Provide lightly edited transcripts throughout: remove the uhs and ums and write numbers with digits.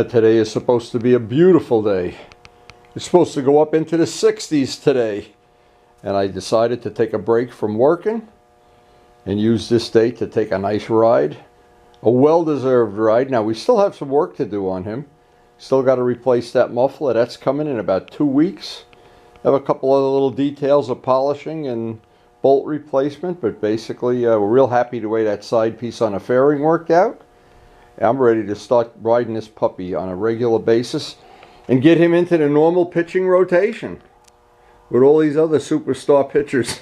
Today is supposed to be a beautiful day. It's supposed to go up into the 60s today. And I decided to take a break from working and use this day to take a nice ride. A well-deserved ride. Now we still have some work to do on him. Still got to replace that muffler. That's coming in about 2 weeks. I have a couple other little details of polishing and bolt replacement, but basically we're real happy the way that side piece on the fairing worked out. I'm ready to start riding this puppy on a regular basis and get him into the normal pitching rotation with all these other superstar pitchers.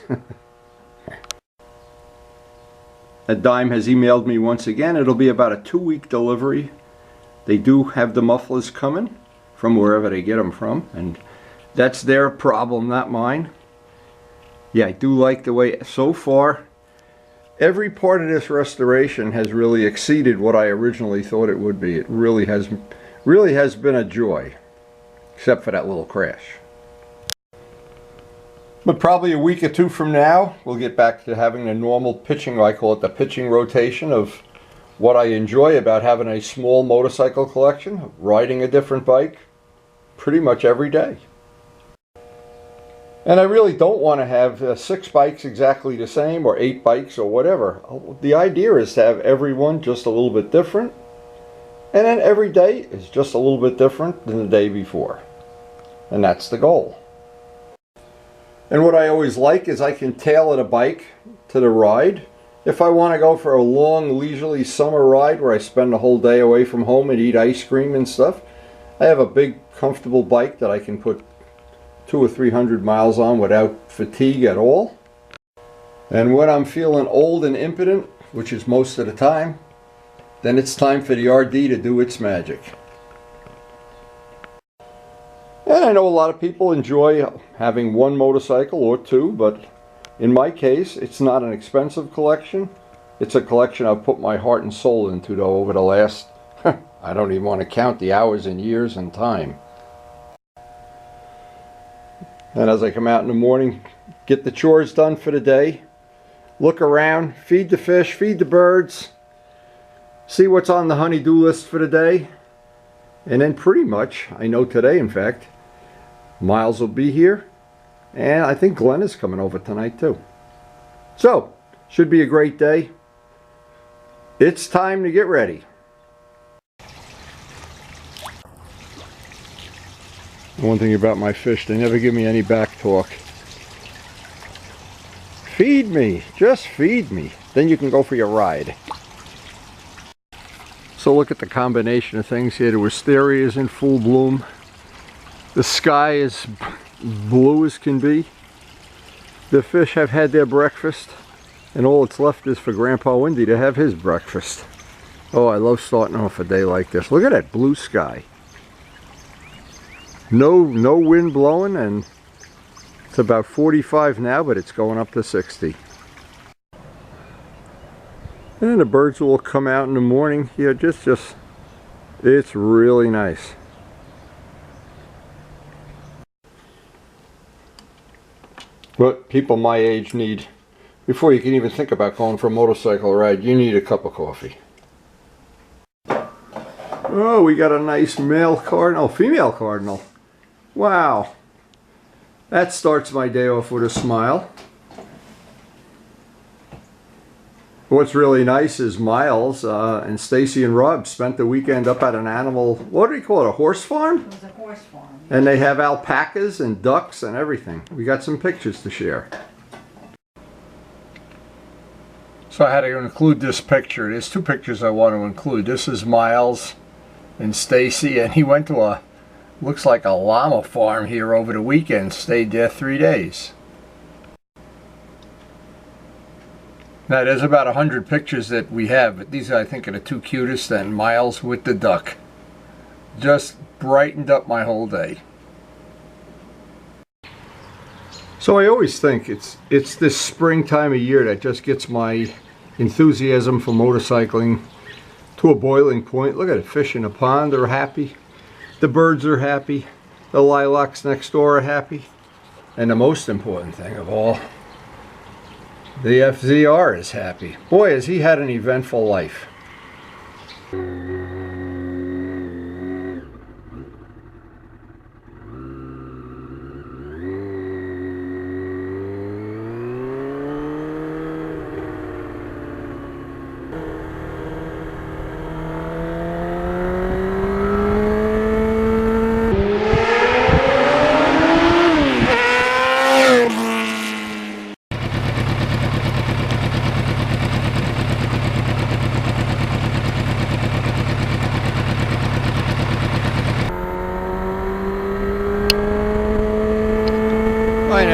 A Dime has emailed me once again. It'll be about a 2-week delivery. They do have the mufflers coming from wherever they get them from, and that's their problem, not mine. Yeah, I do like the way so far every part of this restoration has really exceeded what I originally thought it would be. It really has been a joy, except for that little crash. But probably a week or two from now, we'll get back to having the normal pitching, I call it the pitching rotation of what I enjoy about having a small motorcycle collection, riding a different bike pretty much every day. And I really don't want to have 6 bikes exactly the same, or 8 bikes, or whatever. The idea is to have every one just a little bit different, and then every day is just a little bit different than the day before. And that's the goal. And what I always like is I can tailor the bike to the ride. If I want to go for a long, leisurely summer ride where I spend the whole day away from home and eat ice cream and stuff, I have a big, comfortable bike that I can put 200 or 300 miles on without fatigue at all. And when I'm feeling old and impotent, which is most of the time, then it's time for the RD to do its magic. And I know a lot of people enjoy having 1 motorcycle or 2, but in my case, it's not an expensive collection. It's a collection I've put my heart and soul into, though, over the last, I don't even want to count the hours and years and time. And as I come out in the morning, get the chores done for the day, look around, feed the fish, feed the birds, see what's on the honey-do list for the day, and then pretty much, I know today in fact, Miles will be here, and I think Glenn is coming over tonight too. So, should be a great day. It's time to get ready. One thing about my fish, they never give me any back talk. Feed me, just feed me. Then you can go for your ride. So look at the combination of things here. The wisteria is in full bloom. The sky is blue as can be. The fish have had their breakfast, and all that's left is for Grandpa Windy to have his breakfast. Oh, I love starting off a day like this. Look at that blue sky. No wind blowing, and it's about 45 now, but it's going up to 60. And then the birds will come out in the morning. Yeah, it's really nice. What people my age need, before you can even think about going for a motorcycle ride, you need a cup of coffee. Oh, we got a nice male cardinal, female cardinal. Wow. That starts my day off with a smile. What's really nice is Miles and Stacy and Rob spent the weekend up at an animal, what do you call it, a horse farm? It was a horse farm. Yeah. And they have alpacas and ducks and everything. We got some pictures to share. So I had to include this picture. There's 2 pictures I want to include. This is Miles and Stacy, and he went to a, looks like a llama farm here over the weekend. Stayed there 3 days. Now there's about 100 pictures that we have, but these I think are the 2 cutest, and Miles with the duck. Just brightened up my whole day. So I always think it's this spring time of year that just gets my enthusiasm for motorcycling to a boiling point. Look at it, fish in a pond are happy. The birds are happy. The lilacs next door are happy. And the most important thing of all, the FZR is happy. Boy, has he had an eventful life.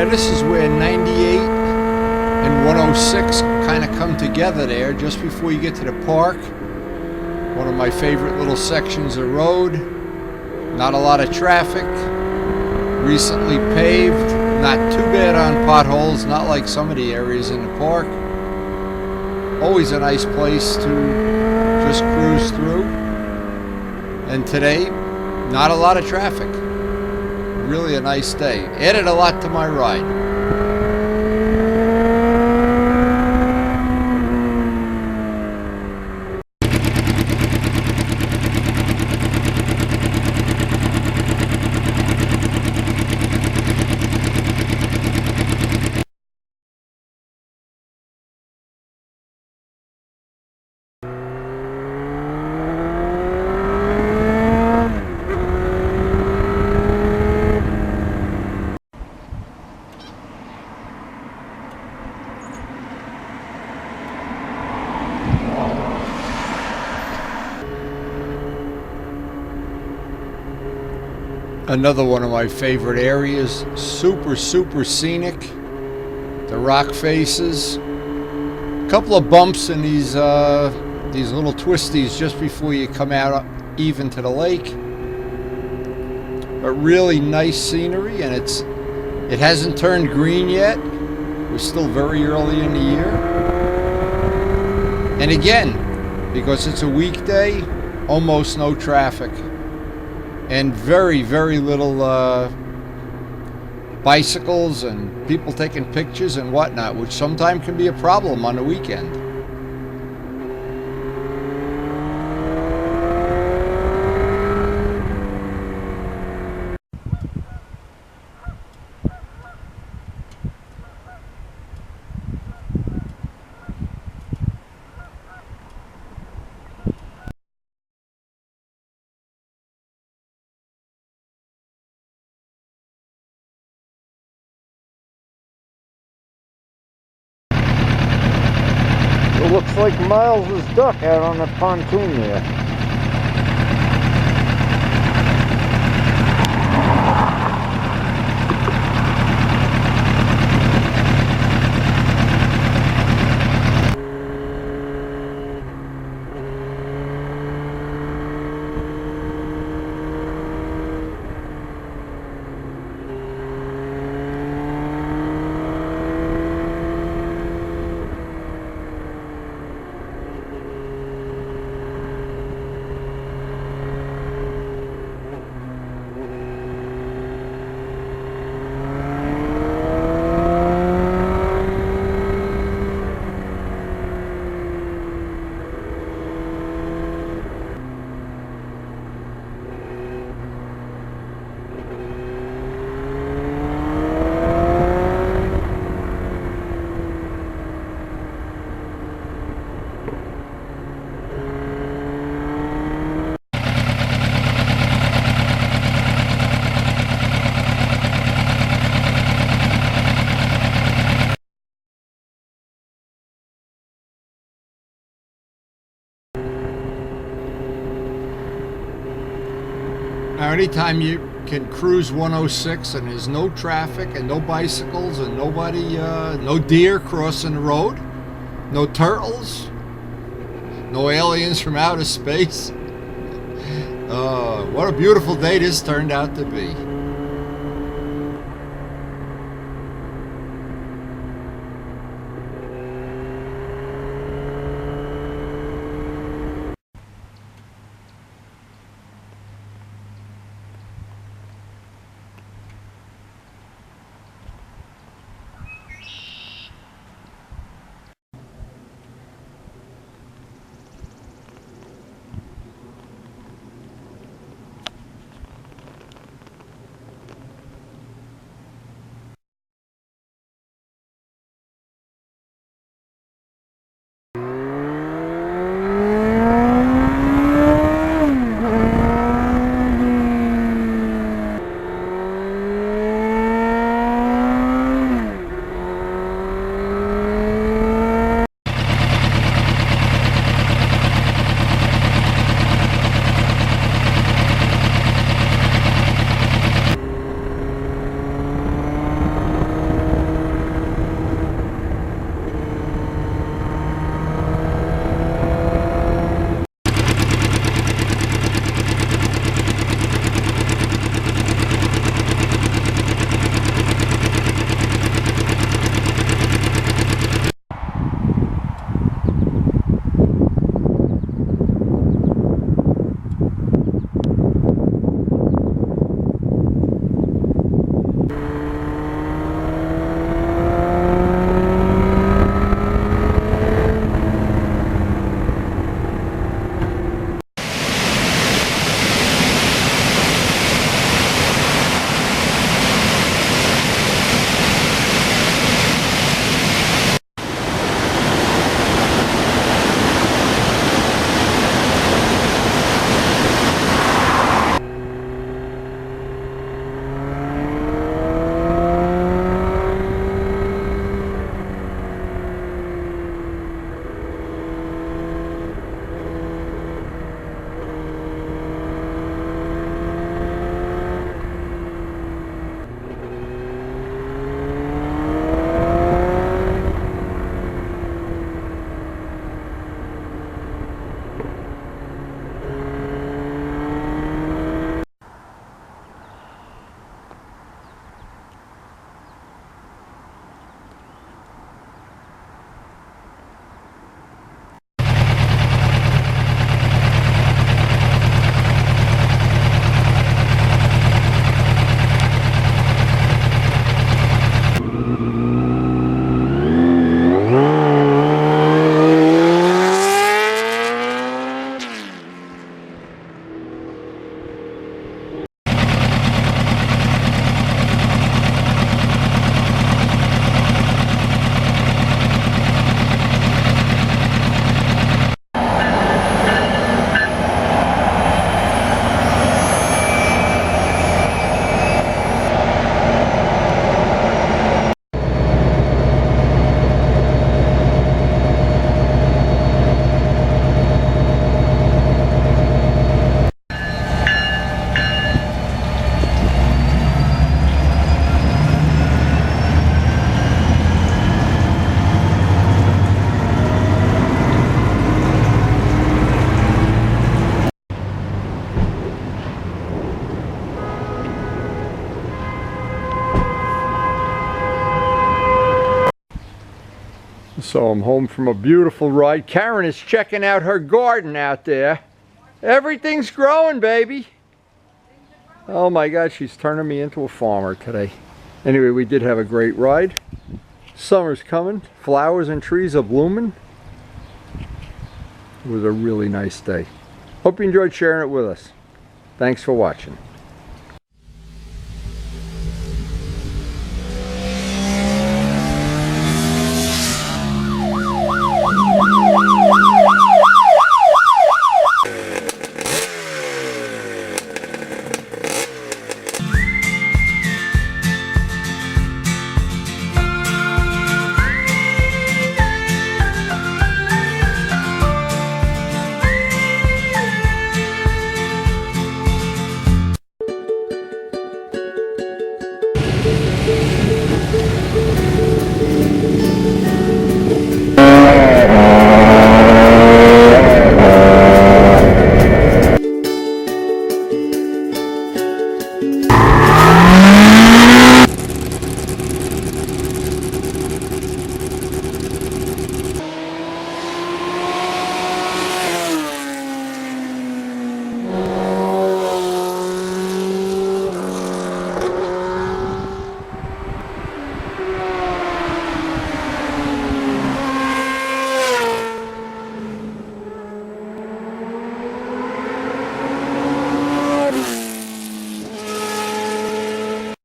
this is where 98 and 106 kind of come together there, just before you get to the park. One of my favorite little sections of road. Not a lot of traffic. Recently paved. Not too bad on potholes, not like some of the areas in the park. Always a nice place to just cruise through. And today, not a lot of traffic. Really a nice day. Added a lot to my ride. Another one of my favorite areas, super scenic. The rock faces, a couple of bumps in these little twisties just before you come out even to the lake. But really nice scenery, and it hasn't turned green yet. We're still very early in the year. And again, because it's a weekday, almost no traffic. And very little bicycles and people taking pictures and whatnot, which sometimes can be a problem on the weekend. It looks like Miles's duck out on the pontoon there. Now, anytime you can cruise 106 and there's no traffic and no bicycles and nobody, no deer crossing the road, no turtles, no aliens from outer space. What a beautiful day this turned out to be. So I'm home from a beautiful ride. Karen is checking out her garden out there. Everything's growing, baby. Oh my God, she's turning me into a farmer today. Anyway, we did have a great ride. Summer's coming. Flowers and trees are blooming. It was a really nice day. Hope you enjoyed sharing it with us. Thanks for watching.